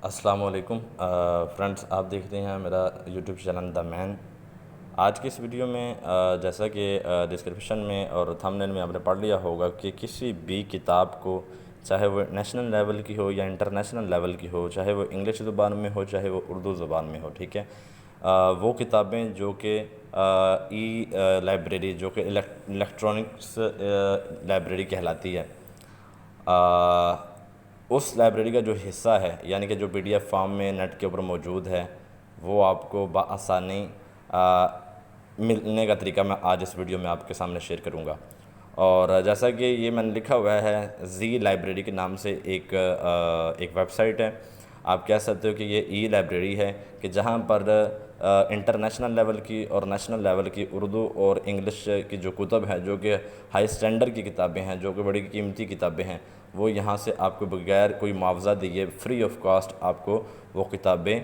अस्सलाम वालेकुम फ्रेंड्स, आप देख रहे हैं मेरा यूट्यूब चैनल द मैन। आज की इस वीडियो में जैसा कि डिस्क्रिप्शन में और थंबनेल में आपने पढ़ लिया होगा कि किसी भी किताब को, चाहे वो नेशनल लेवल की हो या इंटरनेशनल लेवल की हो, चाहे वो इंग्लिश ज़ुबान में हो चाहे वो उर्दू ज़ुबान में हो, ठीक है, वो किताबें जो कि ई लाइब्रेरी जो कि इलेक्ट्रॉनिक्स लाइब्रेरी कहलाती है, उस लाइब्रेरी का जो हिस्सा है, यानी कि जो पीडीएफ फॉर्म में नेट के ऊपर मौजूद है, वो आपको बआसानी मिलने का तरीका मैं आज इस वीडियो में आपके सामने शेयर करूंगा। और जैसा कि ये मैंने लिखा हुआ है, जी लाइब्रेरी के नाम से एक वेबसाइट है। आप कह सकते हो कि ये ई लाइब्रेरी है कि जहाँ पर इंटरनेशनल लेवल की और नेशनल लेवल की उर्दू और इंग्लिश की जो कुतब हैं, जो कि हाई स्टैंडर्ड की किताबें हैं, जो कि बड़ी कीमती किताबें हैं, वो यहाँ से आपको बगैर कोई मुआवजा दिए फ्री ऑफ कॉस्ट आपको वो किताबें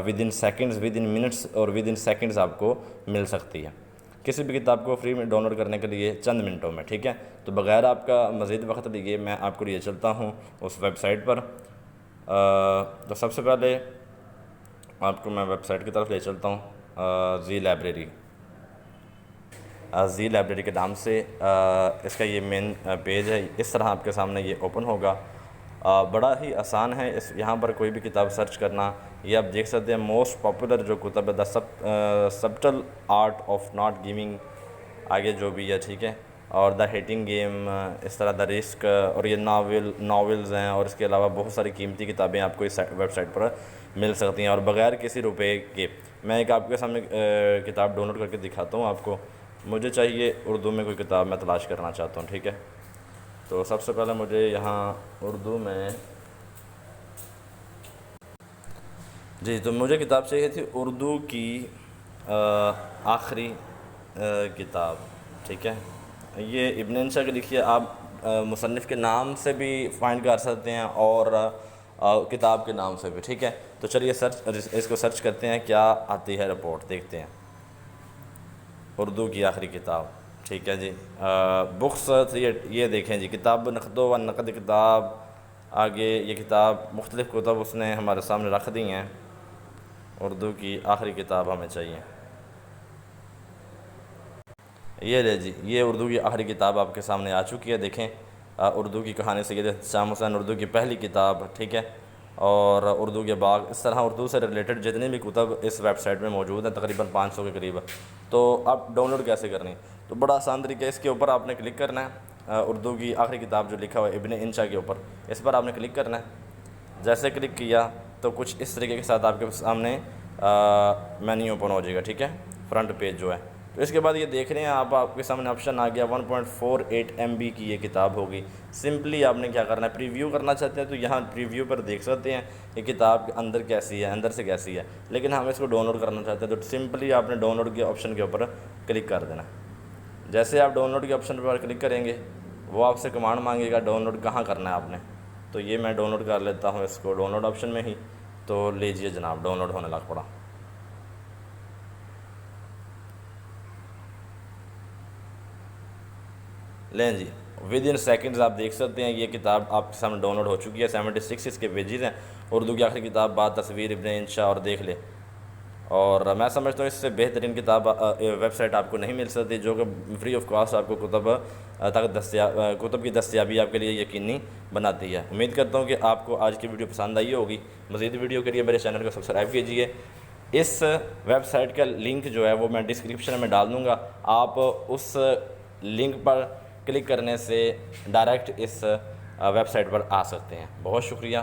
with in seconds, with in minutes और विद इन सेकेंड्स आपको मिल सकती है। किसी भी किताब को फ्री में डाउनलोड करने के लिए चंद मिनटों में, ठीक है। तो बगैर आपका मज़ीद वक्त लिए मैं आपको लिए चलता हूँ उस वेबसाइट पर। तो सबसे पहले आपको मैं वेबसाइट की तरफ ले चलता हूँ, जी लाइब्रेरी। जी लाइब्रेरी के नाम से इसका ये मेन पेज है। इस तरह आपके सामने ये ओपन होगा। बड़ा ही आसान है इस यहाँ पर कोई भी किताब सर्च करना। ये आप देख सकते हैं मोस्ट पॉपुलर जो कुतब है, the subtle art of not giving, आगे जो भी है, ठीक है, और द हेटिंग गेम, इस तरह द रिस्क, और ये नावल्स हैं, और इसके अलावा बहुत सारी कीमती किताबें आपको इस वेबसाइट पर मिल सकती हैं और बग़ैर किसी रुपए के। मैं एक आपके सामने किताब डाउनलोड करके दिखाता हूँ आपको। मुझे चाहिए उर्दू में कोई किताब मैं तलाश करना चाहता हूँ, ठीक है। तो सबसे पहले मुझे यहाँ उर्दू में जी, तो मुझे किताब चाहिए थी उर्दू की आखिरी किताब, ठीक है। ये इब्न इंशा की लिखी है। आप मुसन्निफ़ के नाम से भी फाइंड कर सकते हैं और किताब के नाम से भी, ठीक है। तो चलिए इसको सर्च करते हैं, क्या आती है रिपोर्ट, देखते हैं। उर्दू की आखिरी किताब, ठीक है जी। बुक्स ये देखें जी, किताब नक़दो व नक़द किताब। आगे ये किताब मुख्तलिफ़ कुतब उसने हमारे सामने रख दी हैं। उर्दू की आखिरी किताब हमें चाहिए। ये ले जी, ये उर्दू की आखिरी किताब आपके सामने आ चुकी है। देखें, उर्दू की कहानी सैयद शाम हुसैन, उर्दू की पहली किताब, ठीक है, और उर्दू के बाग। इस तरह उर्दू से रिलेटेड जितनी भी कुतब इस वेबसाइट में मौजूद हैं, तकरीबन 500 के करीब। तो आप डाउनलोड कैसे करनी, तो बड़ा आसान तरीका है। इसके ऊपर आपने क्लिक करना है, उर्दू की आखिरी किताब जो लिखा हुआ है इब्न इंशा के ऊपर, इस पर आपने क्लिक करना है। जैसे क्लिक किया तो कुछ इस तरीके के साथ आपके सामने मेन्यू ओपन हो जाएगा, ठीक है, फ्रंट पेज जो है। तो इसके बाद ये देख रहे हैं आपके सामने ऑप्शन आ गया 1.48 MB की ये किताब होगी। सिंपली आपने क्या करना है, प्रीव्यू करना चाहते हैं तो यहाँ प्रीव्यू पर देख सकते हैं ये किताब के अंदर कैसी है, अंदर से कैसी है। लेकिन हम इसको डाउनलोड करना चाहते हैं तो सिंपली आपने डाउनलोड के ऑप्शन के ऊपर क्लिक कर देना। जैसे आप डाउनलोड के ऑप्शन पर क्लिक करेंगे, वो आपसे कमांड मांगेगा डाउनलोड कहाँ करना है आपने। तो ये मैं डाउनलोड कर लेता हूँ इसको डाउनलोड ऑप्शन में ही। तो लीजिए जनाब, डाउनलोड होने लग पड़ा। लें जी, विद इन सेकेंड्स आप देख सकते हैं ये किताब आपके सामने डाउनलोड हो चुकी है। 76 इसके पेजेस हैं। उर्दू की आखिरी किताब बाद तस्वीर इब्न इंशा, और देख ले। और मैं समझता हूँ इससे बेहतरीन किताब वेबसाइट आपको नहीं मिल सकती, जो कि फ्री ऑफ कॉस्ट आपको कुतब की दस्तियाबी आपके लिए यकीनी बनाती है। उम्मीद करता हूँ कि आपको आज की वीडियो पसंद आई होगी। मज़ीद वीडियो के लिए मेरे चैनल को सब्सक्राइब कीजिए। इस वेबसाइट का लिंक जो है वो मैं डिस्क्रिप्शन में डाल दूँगा। आप उस लिंक पर क्लिक करने से डायरेक्ट इस वेबसाइट पर आ सकते हैं। बहुत शुक्रिया।